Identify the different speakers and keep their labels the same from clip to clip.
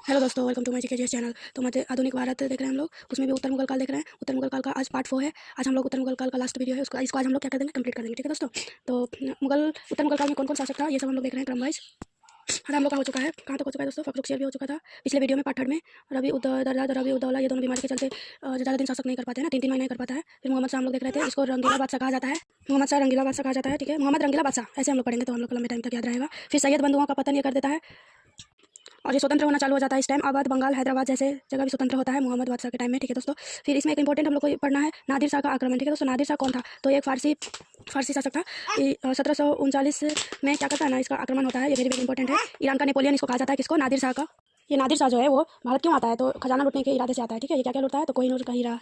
Speaker 1: Hello दोस्तों, welcome to my GKGS channel. तो मध्य आधुनिक भारत देख रहे हैं हम लोग, उसमें भी उत्तर मुगल काल देख रहे हैं। उत्तर मुगल काल का आज पार्ट 4 है। आज हम लोग उत्तर मुगल काल का लास्ट वीडियो है, उसका इसको आज हम लोग क्या कर देंगे, कंप्लीट कर देंगे। ठीक है दोस्तों। तो उत्तर मुगल काल में कौन कौन शासक था, ये सब हम लोग देख रहे हैं क्रम वाइज। हम लोग का हो चुका है, कहाँ तक हो चुका है दोस्तों, फखरुखसियर भी हो चुका था पिछले वीडियो में पार्ट 3 में। रबी रबी उद्दौला, ये दोनों बीमारी के चलते ज़्यादा दिन शासक नहीं कर पाते हैं ना, 3 महीने नहीं कर पाता है। फिर मोहम्मद शाह हम लोग देख रहे थे, इसको रंगीला बादशाह कहा जाता है। मोहम्मद शाह रंगीला बादशाह कहा जाता है। ठीक है, मोहम्मद रंगीला बादशाह ऐसे हम लोग पढ़ेंगे तो हम लोग को लंबे टाइम तक याद रहेगा। फिर सैयद बंधुओं का पतन ये कर देता है और ये स्वतंत्र होना चालू हो जाता है। इस टाइम अवध, बंगाल, हैदराबाद जैसे जगह भी स्वतंत्र होता है मोहम्मद बादशाह के टाइम में। ठीक है दोस्तों। फिर इसमें एक इंपॉर्टेंट हम लोग को पढ़ना है नादिर शाह का आक्रमण। ठीक है दोस्तों, नादिर शाह कौन था, तो एक फारसी शासक था। 1739 में क्या करता है ना, इसका आक्रमण होता है। ये वेरी वेरी इंपॉर्टेंट है। ईरान का नेपोलियन इसको कहा जाता है। किसको, नादिर शाह का। ये नादिर शाह जो है वो भारत क्यों आता है, तो खजाना लूटने के इरादे से आता है। ठीक है, ये क्या क्या लूटता है, तो कोहिनूर का हीरा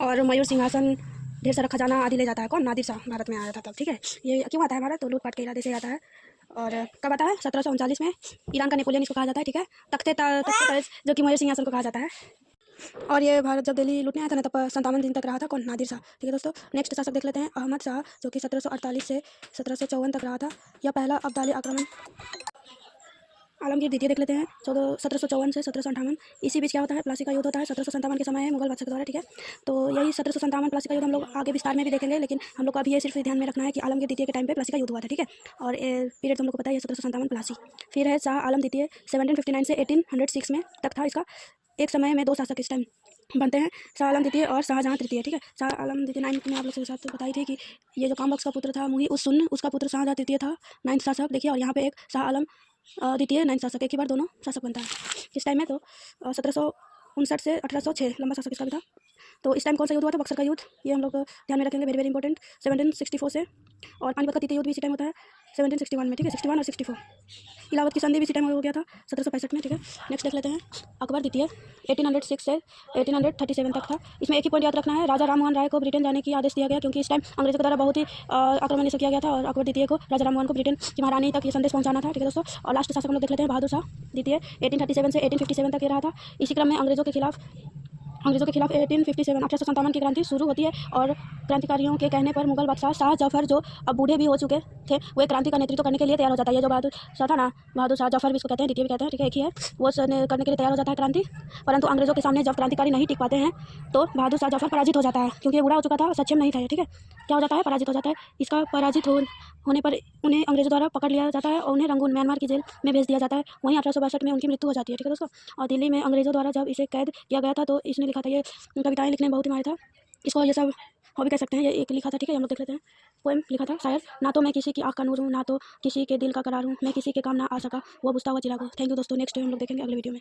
Speaker 1: और मयूर सिंहासन, ढेर सारा खजाना आदि ले जाता है। कौन, नादिर शाह भारत में आया था तब। ठीक है, ये क्यों आता है भारत, तो लूटपाट के इरादे से आता है। और कब आता है, 1739 में। ईरान का नेपोलियन इसको कहा जाता है। ठीक है, तख्ते ताज जो कि मयूर सिंहासन को कहा जाता है। और ये भारत जब दिल्ली लूटने आया था ना, तब 57 दिन तक रहा था। कौन, नादिर शाह। ठीक है दोस्तों। नेक्स्ट शासक देख लेते हैं अहमद शाह, जो कि 1748 से 1754 तक रहा था। यह पहला अब्दाली आक्रमण। आलमगीर द्वितीय देख लेते हैं, 1754 से 1758। इसी बीच क्या होता है, प्लासी का युद्ध होता है। 1757 के समय है मुगल बादशाह के द्वारा। ठीक है, तो यही 1757 प्लासी का युद्ध हम लोग आगे विस्तार में भी देखेंगे, लेकिन हम लोग को अभी ये सिर्फ ध्यान में रखना है कि आलमगीर द्वितीय के टाइम पे प्लासी का युद्ध हुआ था। ठीक है, और पीरियड हम लोग को पता है, 1757 प्लासी। फिर है शाह आलम द्वितीय, 1759 से 1806 में तक था इसका। एक समय में दो शासक इस टाइम बनते हैं, शाह आलम द्वितीय और शाहजहां तृतीय। ठीक है, शाह आलम द्वितीय 9 में आप लोग के साथ बताई थी कि ये जो कामबख्श का पुत्र था मुही उस सुन्न, उसका पुत्र शाहजहां तृतीय था, 9th शासक। देखिए, और यहाँ पे एक शाह आलम द्वितीय 9th शासक, एक ही बार दोनों शासक बनता है इस टाइम में। तो 1759 से 1806 लंबा शासक इसका भी था। तो इस टाइम कौन सा युद्ध हुआ था, बक्सर का युद्ध, ये हम लोग ध्यान में रखेंगे, वेरी वेरी इंपॉर्टेंट। 1764 से, और पानीपत का तृतीय युद्ध भी इसी टाइम होता है 1761 में। ठीक है, 61 और 64। इलाहाबाद की संधि भी इसी टाइम हो गया था 1765 में। ठीक है, नेक्स्ट देख लेते हैं अकबर द्वितीय, 1806 से 1837 तक था। इसमें एक ही पॉइंट याद रखना है, राजा राम मोहन राय को ब्रिटेन जाने की आदेश दिया गया, क्योंकि इस टाइम अंग्रेजों के द्वारा बहुत ही आक्रमण इसे किया गया था, और अकबर द्वितीय को राजा राम मोहन को ब्रिटेन की महारानी तक ये संदेश पहुंचाना था। ठीक है दोस्तों। और लास्ट शासक हम लोग देख लेते हैं बहादुर शाह द्वितीय, 1837 से 1857 तक ये रहा था। इसी क्रम में अंग्रेजों के खिलाफ 1857 1857 की क्रांति शुरू होती है, और क्रांतिकारियों के कहने पर मुगल बादशाह शाह जफर, जो अब बूढ़े भी हो चुके थे, वो एक क्रांति का नेतृत्व करने के लिए तैयार हो जाता है। ये जो बहादुर शाह था ना, बहादुर शाह जफर भी इसको कहते हैं, द्वितीय भी कहते हैं। ठीक है, एक ही है। वो करने के लिए तैयार हो जाता है क्रांति, परंतु अंग्रेजों के सामने जब क्रांतिकारी नहीं टिक पाते हैं, तो बहादुर शाह जफर पराजित हो जाता है, क्योंकि ये बूढ़ा हो चुका था, सक्षम नहीं था। ठीक है, क्या हो जाता है, पराजित हो जाता है। इसका पराजित होने पर उन्हें अंग्रेजों द्वारा पकड़ लिया जाता है और उन्हें रंगून म्यांमार की जेल में भेज दिया जाता है। वहीं 1862 में उनकी मृत्यु हो जाती है। ठीक है दोस्तों। और दिल्ली में अंग्रेजों द्वारा जब इसे कैद किया गया था, तो इसने लिखा था, ये कविताएं लिखने में बहुत ही माहिर था। इसको ये सब हॉबी कह सकते हैं, ये एक लिखा था। ठीक है, हम लोग देख लेते हैं। पोएम लिखा था शायर, ना तो मैं किसी की आँख का नूर हूँ, ना तो किसी के दिल का करार हूँ, मैं किसी के काम ना आ सका वो बुझता हुआ चिराग हूँ। थैंक यू दोस्तों, नेक्स्ट हम लोग देखेंगे अगले वीडियो में।